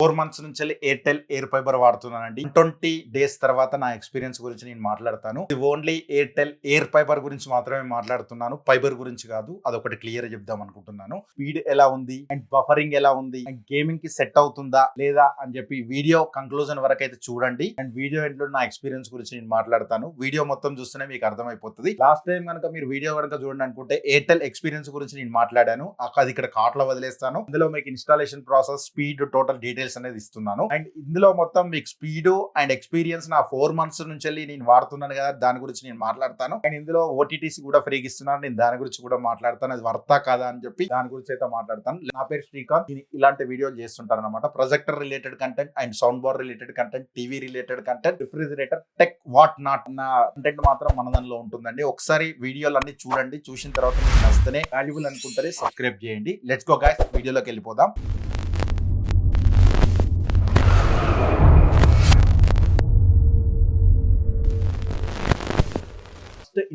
4 months నుంచి Airtel air fibre వాడుతున్నానండి. 120 days తర్వాత నా ఎక్స్పీరియన్స్ గురించి నేను మాట్లాడతాను. ఇది ఓన్లీ ఎయిర్టెల్ ఎయిర్ ఫైబర్ గురించి మాత్రమే మాట్లాడుతున్నాను, ఫైబర్ గురించి కాదు. అదొకటి క్లియర్ చెప్దాం అనుకుంటున్నాను. స్పీడ్ ఎలా ఉంది అండ్ బఫరింగ్ ఎలా ఉంది అండ్ గేమింగ్ కి సెట్ అవుతుందా లేదా అని చెప్పి వీడియో కంక్లూజన్ వరకు అయితే చూడండి. అండ్ వీడియో ఎండ్ లో నా ఎక్స్పీరియన్స్ గురించి నేను మాట్లాడతాను. వీడియో మొత్తం చూస్తేనే మీకు అర్థమైపోతుంది. లాస్ట్ టైం కనుక మీరు వీడియో కనుక చూడండి అనుకుంటే ఎయిర్టెల్ ఎక్స్పీరియన్స్ గురించి నేను మాట్లాడాను. అది ఇక్కడ కార్ట్ లో వదిలేస్తాను. ఇందులో మీకు installation process, speed, total details అనేది ఇస్తున్నాను. అండ్ ఇందులో మొత్తం మీకు స్పీడ్ అండ్ ఎక్స్పీరియన్స్ నా 4 మంత్స్ నుంచి నేను వాడుతున్నాను కదా, దాని గురించి నేను మాట్లాడతాను. అండ్ ఇందులో ఓటీటీస్ కూడా ఫ్రీగా ఇస్తున్నాను. నేను దాని గురించి కూడా మాట్లాడతాను. అది వర్తా కాదా అని చెప్పి దాని గురించి అయితే మాట్లాడతాను. నా పేరు శ్రీకాంత్. ఇలాంటి వీడియోలు చేస్తుంటాను అనమాట. Projector related content and sound bar related content, TV related content, refrigerator, tech, what not అన్న కంటెంట్ మాత్రం మన దానిలో ఉంటుందండి. ఒకసారి వీడియోలు అన్ని చూడండి. చూసిన తర్వాత మీకు నచ్చితేనే, వాల్యుబుల్ అనుకుంటే సబ్స్క్రైబ్ చేయండి. లెట్స్ గో గైస్, వీడియోలోకి వెళ్ళిపోదాం.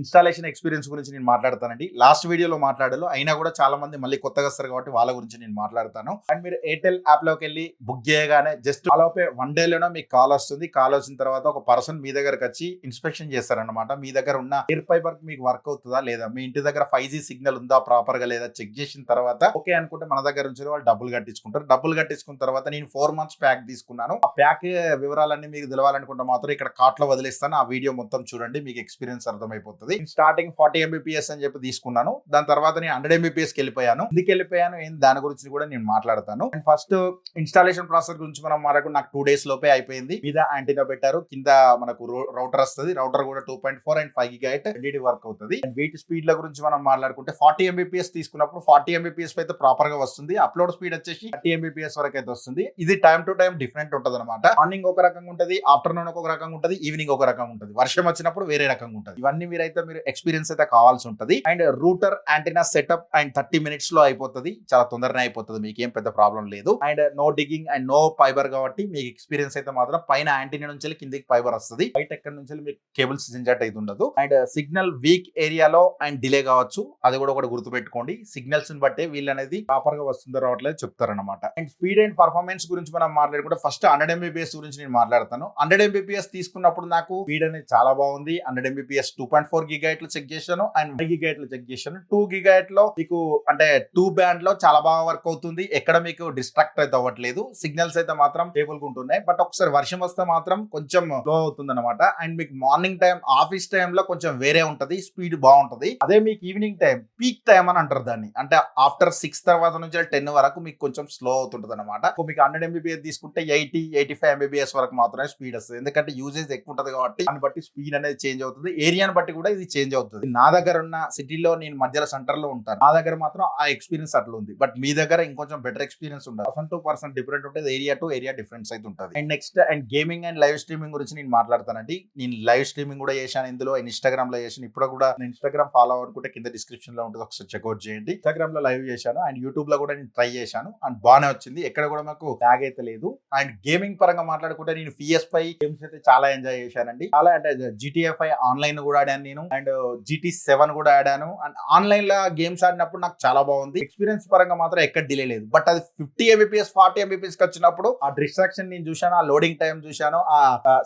ఇన్స్టాలేషన్ ఎక్స్పీరియన్స్ గురించి నేను మాట్లాడతానండి. లాస్ట్ వీడియోలో మాట్లాడాను, అయినా కూడా చాలా మంది మళ్ళీ కొత్తగా వస్తారు కాబట్టి వాళ్ళ గురించి నేను మాట్లాడతాను. అండ్ మీరు ఎయిర్టెల్ యాప్ లోకి వెళ్ళి బుక్ చేయగానే జస్ట్ ఆలోపే 1 డేలోనే మీకు కాల్ వస్తుంది. కాల్ వచ్చిన తర్వాత ఒక పర్సన్ మీ దగ్గరకు వచ్చి ఇన్స్పెక్షన్ చేస్తారనమాట. మీ దగ్గర ఉన్న ఎయిర్ ఫైబర్ మీకు వర్క్ అవుతుందా లేదా, మీ ఇంటి దగ్గర 5G సిగ్నల్ ఉందా ప్రాపర్ గా లేదా చెక్ చేసిన తర్వాత ఓకే అనుకుంటే మన దగ్గర నుంచి వాళ్ళు డబ్బులు కట్టించుకుంటారు. డబ్బులు కట్టించుకున్న తర్వాత నేను 4 మంత్స్ ప్యాక్ తీసుకున్నాను. ఆ ప్యాక్ వివరాలన్నీ మీకు తెలవాలనుకుంటే మాత్రం ఇక్కడ కార్ట్ లో వదిలేస్తాను. ఆ వీడియో మొత్తం చూడండి, మీకు ఎక్స్పీరియన్స్ అర్థమైపోతుంది. స్టార్టింగ్ 40 MBPS అని చెప్పి తీసుకున్నాను. దాని తర్వాత నేను 100 MBPS కి వెళ్ళిపోయాను. ఎందుకు వెళ్ళిపోయాను దాని గురించి కూడా నేను మాట్లాడతాను. అండ్ ఫస్ట్ ఇన్స్టాలేషన్ ప్రాసెస్ గురించి మనం మాట్లాడుకుంటే నాకు 2 డేస్ లోపే అయిపోయింది. మీద యాంటీనా పెట్టారు, కింద మనకు రౌటర్ వస్తుంది. రౌటర్ కూడా 2.4 అండ్ 5 GHz ఎల్ఈడి వర్క్ అవుతుంది. అండ్ వీటి స్పీడ్ ల గురించి మనం మాట్లాడుకుంటే 40 MBPS తీసుకున్నప్పుడు 40 MBPS అయితే ప్రాపర్ గా వస్తుంది. అప్లోడ్ స్పీడ్ వచ్చేసి 30 MBPS వరకు అయితే వస్తుంది. ఇది టైం టు టైం డిఫరెంట్ ఉంటుంది అనమాట. మార్నింగ్ ఒక రకంగా ఉంటుంది, ఆఫ్టర్నూన్ ఒక రకంగా ఉంటుంది, ఈవినింగ్ ఒక రకంగా ఉంటుంది, వర్షం వచ్చినప్పుడు వేరే రకంగా ఉంటుంది. ఇవన్నీ మీరైతే మీరు ఎక్స్పీరియన్స్ అయితే కావాల్సి ఉంటుంది. And router antenna setup and 30 minutes లో అయిపోతుంది. చాలా తొందరనే అయిపోతుంది, మీకు ఏం పెద్ద ప్రాబ్లం లేదు. And no digging and no fiber కాబట్టి మీకు ఎక్స్పీరియన్స్ అయితే మాత్రం పైన యాంటీనా నుంచి కిందికి ఫైబర్ వస్తుంది. బయట ఎక్కడి నుంచి మీకు కేబుల్స్ జింజట్ అయితే ఉండదు. అండ్ సిగ్నల్ వీక్ ఏరియాలో అండ్ డిలే కావచ్చు, అది కూడా ఒకటి గుర్తుపెట్టుకోండి. సిగ్నల్స్ బట్టే వీళ్ళు అనేది ప్రాపర్ గా వస్తుందో రావట్లేదు చెప్తారనమాట. అండ్ స్పీడ్ అండ్ పర్ఫార్మెన్స్ గురించి మనం మాట్లాడుకుంటే ఫస్ట్ 100 MBPS గురించి నేను మాట్లాడతాను. 100 MBPS తీసుకున్నప్పుడు నాకు స్పీడ్ అనేది చాలా బాగుంది. 100 MBPS 2.4 GHz చెక్ చేశాను అండ్ 5 GHz చెక్ చేశాను. 2 GHz లో మీకు అంటే 2 బ్యాండ్ లో చాలా బాగా వర్క్ అవుతుంది. ఎక్కడ మీకు డిస్ట్రాక్ట్ అయితే అవ్వట్లేదు. సిగ్నల్స్ అయితే మాత్రం టేబుల్ గా ఉంటున్నాయి. బట్ ఒకసారి వర్షం వస్తే మాత్రం కొంచెం స్లో అవుతుంది అనమాట. అండ్ మీకు మార్నింగ్ టైం, ఆఫీస్ టైం లో కొంచెం వేరే ఉంటది, స్పీడ్ బాగుంటది. అదే మీకు ఈవినింగ్ టైం, పీక్ టైం అని అంటారు దాన్ని. అంటే ఆఫ్టర్ 6 తర్వాత నుంచి 10 వరకు మీకు కొంచెం స్లో అవుతుంటది అనమాట. మీకు 100 MBPS తీసుకుంటే 80-85 MBPS వరకు మాత్రమే స్పీడ్ వస్తుంది. ఎందుకంటే యూజేజ్ ఎక్కువ ఉంటది కాబట్టి దాన్ని బట్టి స్పీడ్ అనేది చేంజ్ అవుతుంది. ఏరియాని బట్టి కూడా ఇది చేంజ్ అవుతుంది. నా దగ్గర ఉన్న సిటీలో నేను మధ్యలో సెంటర్ లో ఉంటాను, నా దగ్గర మాత్రం ఆ ఎక్స్పీరియన్స్ అట్లా ఉంది. బట్ మీ దగ్గర ఇంకొంచెం బెటర్ ఎక్స్పీరియన్స్ ఉంటుంది. 1% డిఫరెంట్ ఉంటుంది. ఏరియా టు ఏరియా డిఫరెన్స్ అయితే ఉంటుంది. And next and gaming and live streaming గురించి నేను మాట్లాడతానండి. నేను లైవ్ స్ట్రీమింగ్ కూడా చేశాను, ఇందులో ఇన్స్టాగ్రామ్ లో చేశాను. ఇప్పుడు కూడా ఇన్స్టాగ్రామ్ ఫాలో అనుకుంటే కింద డిస్క్రిప్షన్ లో ఉంటుంది, ఒకసారి చెక్అౌట్ చేయండి. ఇన్స్టాగ్రామ్ లో లైవ్ చేశాను అండ్ యూట్యూబ్ లో కూడా నేను ట్రై చేశాను అండ్ బాగానే వచ్చింది. ఎక్కడ కూడా మాకు లాగ్ అయితే లేదు. అండ్ గేమింగ్ పరంగా మాట్లాడుకుంటే నేను PS5 గేమ్స్ అయితే చాలా ఎంజాయ్ చేశానండి. చాలా అంటే GTA 5 ఆన్లైన్ కూడా ఆడాను నేను. అండ్ GT7 కూడా ఆడాను. అండ్ ఆన్లైన్ లో గేమ్స్ ఆడినప్పుడు నాకు చాలా బాగుంది. ఎక్స్పీరియన్స్ పరంగా మాత్రం ఎక్కడ డిలే లేదు. బట్ అది 50 MBPS 40 MBPS కి వచ్చినప్పుడు ఆ డిస్ట్రాక్షన్ నేను చూశాను, ఆ లోడింగ్ టైం చూశాను,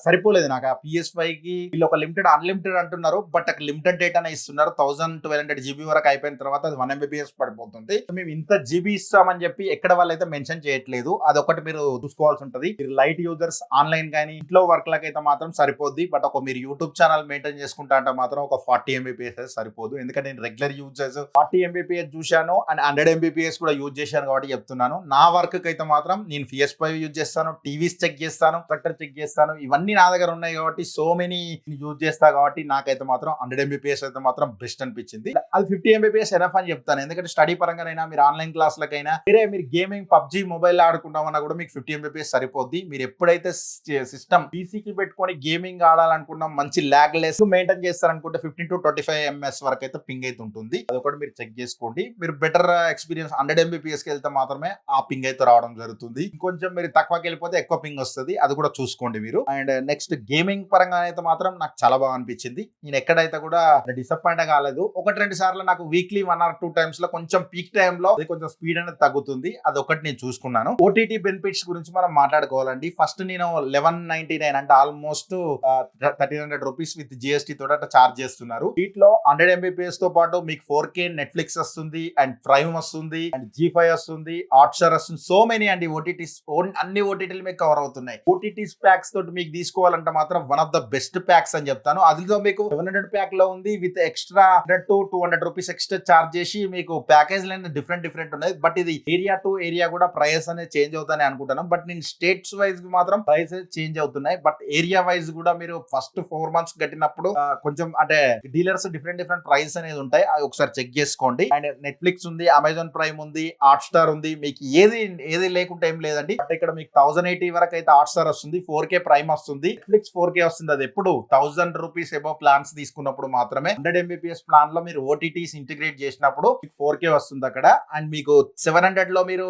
సరిపోలేదు నాకు. ఆ PS5 కి వీళ్ళు ఒక లిమిటెడ్ అన్లిమిటెడ్ అంటున్నారు, బట్ లిమిటెడ్ డేటానే ఇస్తున్నారు. 1200 GB వరకు అయిపోయిన తర్వాత అది 1 MBPS పడిపోతుంది. మేము ఇంత GB ఇస్తామని చెప్పి ఎక్కడ వాళ్ళైతే మెన్షన్ చేయట్లేదు. అదొకటి మీరు చూసుకోవాల్సి ఉంటుంది. మీరు లైట్ యూజర్స్ ఆన్లైన్ కానీ ఇంట్లో వర్క్ లకైతే మాత్రం సరిపోద్ది. బట్ ఒక మీరు యూట్యూబ్ ఛానల్ మెయింటైన్ చేసుకుంటా అంటే మాత్రం ఒక 40 MBPS సరిపోదు. ఎందుకంటే నేను రెగ్యులర్ యూజెస్ 40 MBPS చూశాను అండ్ 100 MBPS కూడా యూజ్ చేశాను కాబట్టి చెప్తున్నాను. నా వర్క్ అయితే మాత్రం నేను PS5 యూజ్ చేస్తాను, టీవీస్ చెక్ చేస్తాను, ట్రాక్టర్ చెక్ చేస్తాను. ఇవన్నీ నా దగ్గర ఉన్నాయి కాబట్టి సో మెనీ యూజ్ చేస్తా కాబట్టి నాకైతే మాత్రం 100 MBPS అయితే మాత్రం బెస్ట్ అనిపించింది. అది 50 MBPS ఎనఫ్ అని చెప్తాను. ఎందుకంటే స్టడీ పరంగానైనా, మీరు ఆన్లైన్ క్లాస్లకైనా, మీరు గేమింగ్ PUBG మొబైల్ ఆడుకుంటామన్నా కూడా మీకు 50 MBPS సరిపోద్ది. మీరు ఎప్పుడైతే సిస్టమ్ పీసీకి పెట్టుకొని గేమింగ్ ఆడాలనుకున్నా, మంచి ల్యాగ్ లెస్ మెయింటైన్ చేస్తారనుకుంటే కాకపోతే 15 to 25 MS వరకు అయితే పింగ్ అయితే ఉంటుంది. అది ఒకటి మీరు చెక్ చేసుకోండి. మీరు బెటర్ ఎక్స్పీరియన్స్ 100 Mbps కి వెళ్తే మాత్రమే ఆ పింగ్ అయితే రావడం జరుగుతుంది. ఇంకొంచెం మీరు తక్కువకి వెళ్ళిపోతే ఎక్కువ పింగ్ వస్తుంది. అది కూడా చూసుకోండి మీరు. అండ్ నెక్స్ట్ గేమింగ్ పరంగా అయితే మాత్రం నాకు చాలా బాగా అనిపించింది. నేను ఎక్కడైతే కూడా డిసప్పాయింట్ కాలేదు. 1-2 సార్లు నాకు వీక్లీ 1 or 2 times లో కొంచెం పీక్ టైమ్ లో కొంచెం స్పీడ్ అనేది తగ్గుతుంది. అది ఒకటి నేను చూసుకున్నాను. OTT బెనిఫిట్స్ గురించి మనం మాట్లాడుకోవాలండి. ఫస్ట్ నేను 1199 అంటే ఆల్మోస్ట్ 1300 రూపీస్ విత్ GST తోటి అట్లా చార్జ్ చేస్తున్నారు. వీటిలో 100 Mbps తో పాటు మీకు 4K నెట్ఫ్లిక్స్ వస్తుంది, అండ్ ప్రైమ్ వస్తుంది, అండ్ G5 వస్తుంది, హాట్స్టార్ వస్తుంది. సో మెనీ అండి OTTs, అన్ని OTTలు మీకు కవర్ అవుతున్నాయి. OTTs ప్యాక్స్ తోటి మీకు తీసుకోవాలంటే మాత్రం one of the best packs అని చెప్తాను. అదిలో మీకు 700 ప్యాక్ లో ఉంది with extra 100 to 200 rupees extra charge చేసి మీకు ప్యాకేజ్ లైన్ డిఫరెంట్ ఉన్నాయి. బట్ ఇది ఏరియా టు ఏరియా కూడా ప్రైస్ అనేది చేంజ్ అవుతాయని అనుకుంటాను. బట్ నేను స్టేట్స్ వైజ్ మాత్రం ప్రైస్ చేంజ్ అవుతున్నాయి. బట్ ఏరియా వైజ్ కూడా మీరు ఫస్ట్ 4 months కట్టినప్పుడు కొంచెం అంటే డీలర్స్ డిఫరెంట్ ప్రైస్ అనేది ఉంటాయి. అది ఒకసారి చెక్ చేసుకోండి. అండ్ నెట్ఫ్లిక్స్ ఉంది, అమెజాన్ ప్రైమ్ ఉంది, హాట్స్టార్ ఉంది. మీకు ఏది లేకుంటే ఏం లేదండి. బట్ ఇక్కడ మీకు 1080 వరకు అయితే హాట్స్టార్ వస్తుంది, 4K ప్రైమ్ వస్తుంది, నెట్ఫ్లిక్స్ 4K వస్తుంది. అది ఎప్పుడు 1000 రూపీస్ ఎబో ప్లాన్స్ తీసుకున్నప్పుడు మాత్రమే. 100 Mbps ప్లాన్ లో మీరు OTTs ఇంటిగ్రేట్ చేసినప్పుడు 4K వస్తుంది అక్కడ. అండ్ మీకు 700 లో మీరు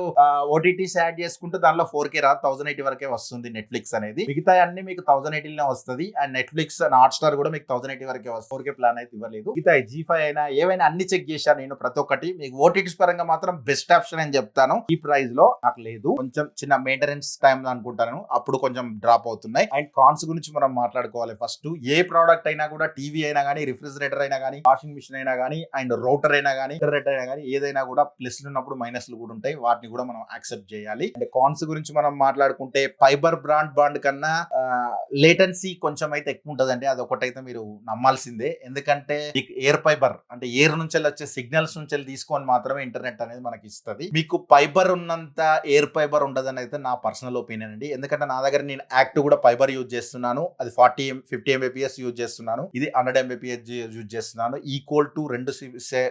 OTTs యాడ్ చేసుకుంటే దానిలో 4K రాదు, 1080 వరకే వస్తుంది నెట్ఫ్లిక్స్ అనేది. మిగతా అన్ని మీకు 1080 లోనే వస్తుంది. అండ్ నెట్ఫ్లిక్స్ అండ్ హాట్స్టార్ కూడా మీకు 1080 వరకే వస్తుంది. 4K ప్లాన్ అయితే ఇవ్వలేదు. మిగతా G5 అయినా ఏవైనా అన్ని చెక్ చేశాను నేను ప్రతి ఒక్కటి. మీకు OTTs పరంగా మాత్రం బెస్ట్ ఆప్షన్ అని చెప్తాను. ఈ ప్రైస్ లో నాకు లేదు. కొంచెం చిన్న మెయింటెనెన్స్ టైం అనుకుంటాను, అప్పుడు కొంచెం డ్రాప్ అవుతున్నాయి. అండ్ కాన్స్ గురించి మనం మాట్లాడుకోవాలి. ఫస్ట్ ఏ ప్రోడక్ట్ అయినా కూడా, టీవీ అయినా కానీ, రిఫ్రిజిరేటర్ అయినా కానీ, వాషింగ్ మిషన్ అయినా కానీ, అండ్ రౌటర్ అయినా కానీ, ఇంటర్నెట్ అయినా కానీ, ఏదైనా కూడా ప్లస్లు ఉన్నప్పుడు మైనస్లు కూడా ఉంటాయి. వాటిని కూడా మనం యాక్సెప్ట్ చేయాలి. అండ్ కాన్స్ గురించి మనం మాట్లాడుకుంటే ఫైబర్ బ్రాడ్బ్యాండ్ కన్నా లేటెన్సీ కొంచెం అయితే ఎక్కువ ఉంటుందండి. అది ఒకటైతే మీరు నమ్మాల్సిందే. ఎందుకంటే ఎయిర్ ఫైబర్ అంటే ఎయిర్ నుంచి వచ్చే సిగ్నల్స్ నుంచి తీసుకొని మాత్రమే ఇంటర్నెట్ అనేది మనకి ఇస్తుంది. మీకు ఫైబర్ ఉన్నంత ఎయిర్ ఫైబర్ ఉండదని అయితే నా పర్సనల్ ఒపీనియన్ అండి. ఎందుకంటే నా దగ్గర నేను యాక్టివ్ కూడా ఫైబర్ యూజ్ చేస్తున్నాను. అది 50 Mbps యూజ్ చేస్తున్నాను. ఇది 100 Mbps యూజ్ చేస్తున్నాను. ఈక్వల్ టు రెండు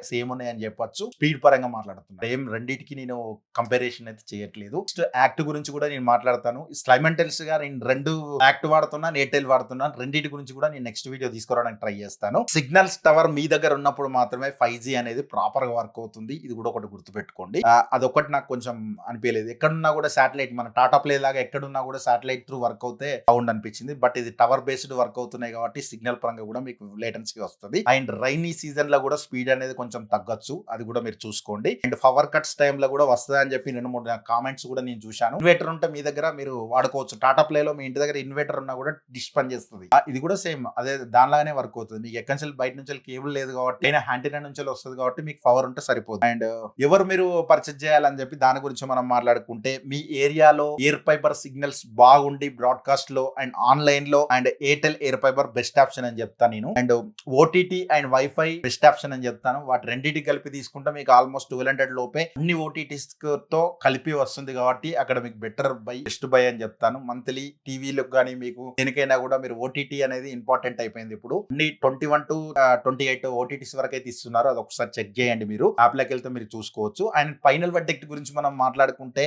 సేమ్ ఉన్నాయి అని చెప్పొచ్చు. స్పీడ్ పరంగా మాట్లాడుతున్నాను. ఏం రెండింటికి నేను కంపారిజన్ అయితే చేయట్లేదు. యాక్ట్ గురించి కూడా నేను మాట్లాడతాను. స్లైమెంటల్స్ గా నేను 2 యాక్ట్ వాడుతున్నాను, ఎయిర్టెల్ వాడుతున్నాను. రెండింటి గురించి కూడా నేను నెక్స్ట్ వీడియో తీసుకురావడానికి ట్రై చేస్తాను. సిగ్నల్స్ టవర్ మీ దగ్గర ఉన్నప్పుడు మాత్రమే 5G అనేది ప్రాపర్ గా వర్క్ అవుతుంది. ఇది కూడా ఒకటి గుర్తుపెట్టుకోండి. అదొకటి నాకు కొంచెం అనిపించలేదు. ఎక్కడున్నా కూడా శాటిలైట్, మన టాటా ప్లే లాగా ఎక్కడున్నా కూడా శాటిలైట్ త్రూ వర్క్ అవుతే సౌండ్ అనిపించింది. బట్ ఇది టవర్ బేస్డ్ వర్క్ అవుతున్నాయి కాబట్టి సిగ్నల్ పరంగా కూడా మీకు లేటెన్సీ వస్తుంది. అండ్ రైనీ సీజన్ లో కూడా స్పీడ్ అనేది కొంచెం తగ్గొచ్చు. అది కూడా మీరు చూసుకోండి. అండ్ పవర్ కట్స్ టైమ్ లో కూడా వస్తుంది అని చెప్పి 2-3 కామెంట్స్ కూడా నేను చూశాను. ఇన్వర్టర్ ఉంటే మీ దగ్గర మీరు వాడుకోవచ్చు. టాటా ప్లే లో మీ ఇంటి దగ్గర ఇన్వర్టర్ ఉన్నా కూడా డిష్ పని చేస్తుంది. ఇది కూడా సేమ్ అదే దానిలాగానే వర్క్ అవుతుంది. మీకు ఎక్కడి నుంచి బయట నుంచి కేబుల్ లేదు కాబట్టి, యాంటీనా నుంచి వస్తుంది కాబట్టి మీకు పవర్ ఉంటే సరిపోతుంది. అండ్ ఎవరు మీరు పర్చేజ్ చేయాలని చెప్పి దాని గురించి మనం మాట్లాడుకుంటే, మీ ఏరియాలో ఎయిర్ ఫైబర్ సిగ్నల్స్ బాగుండి బ్రాడ్కాస్ట్ లో అండ్ ఆన్లైన్ లో and Airtel air fibre best option అని చెప్తాను నేను. And OTT and wifi best option అని చెప్తాను. వాటి రెండింటి కలిపి తీసుకుంటే మీకు ఆల్మోస్ట్ 1200 లోపే అన్ని OTTs తో కలిపి వస్తుంది కాబట్టి అక్కడ మీకు బెటర్ బై, బెస్ట్ బై అని చెప్తాను. మంత్లీ టీవీలకు కానీ మీకు దేనికైనా కూడా మీరు OTT అనేది ఇంపార్టెంట్ అయిపోయింది. ఇప్పుడు అన్ని 21 to 28 OTTs వరకు అయితే ఇస్తున్నారు. అది ఒకసారి చెక్ చేయండి. మీరు యాప్ లోకి వెళ్తే మీరు చూసుకోవచ్చు. అండ్ ఫైనల్ వర్డిక్ట్ గురించి మనం మాట్లాడుకుంటే,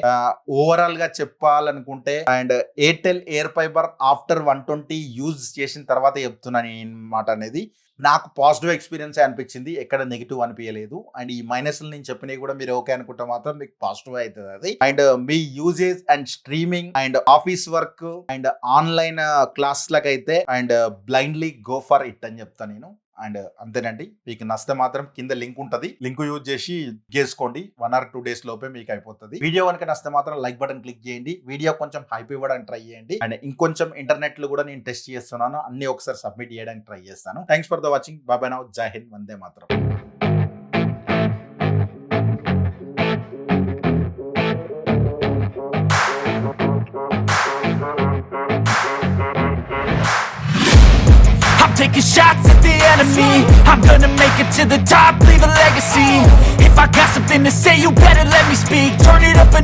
ఓవరాల్ గా చెప్పాలనుకుంటే, and Airtel air fibre after 120 use చేసిన తర్వాత చెప్తున్నాను ఈ మాట అనేది. నాకు పాజిటివ్ ఎక్స్పీరియన్స్ అనిపించింది. ఎక్కడ నెగిటివ్ అనిపించలేదు. అండ్ ఈ మైనస్లు నేను చెప్పినవి కూడా మీరు ఓకే అనుకుంటే మాత్రం మీకు పాజిటివ్ అవుతుంది అది. అండ్ మీ usage and streaming and office work and online క్లాస్లకైతే and blindly go for it అని చెప్తాను నేను. అండ్ అంతేనండి. మీకు నచ్చితే మాత్రం కింద లింక్ ఉంటుంది. లింక్ యూజ్ చేసి చేసుకోండి. 1 or 2 days లోపే మీకు అయిపోతుంది. వీడియో కనుక నచ్చితే మాత్రం లైక్ బటన్ క్లిక్ చేయండి. వీడియో కొంచెం హైప్ ఇవ్వడానికి ట్రై చేయండి. అండ్ ఇంకొంచెం ఇంటర్నెట్ లో కూడా నేను టెస్ట్ చేస్తున్నాను. అన్ని ఒకసారి సబ్మిట్ చేయడానికి ట్రై చేస్తాను. Thanks for the watching. Bye bye now. జై హింద్. Vande Mataram. Taking shots at the enemy. I'm gonna make it to the top, leave a legacy. If I got something to say, you better let me speak. Turn it up a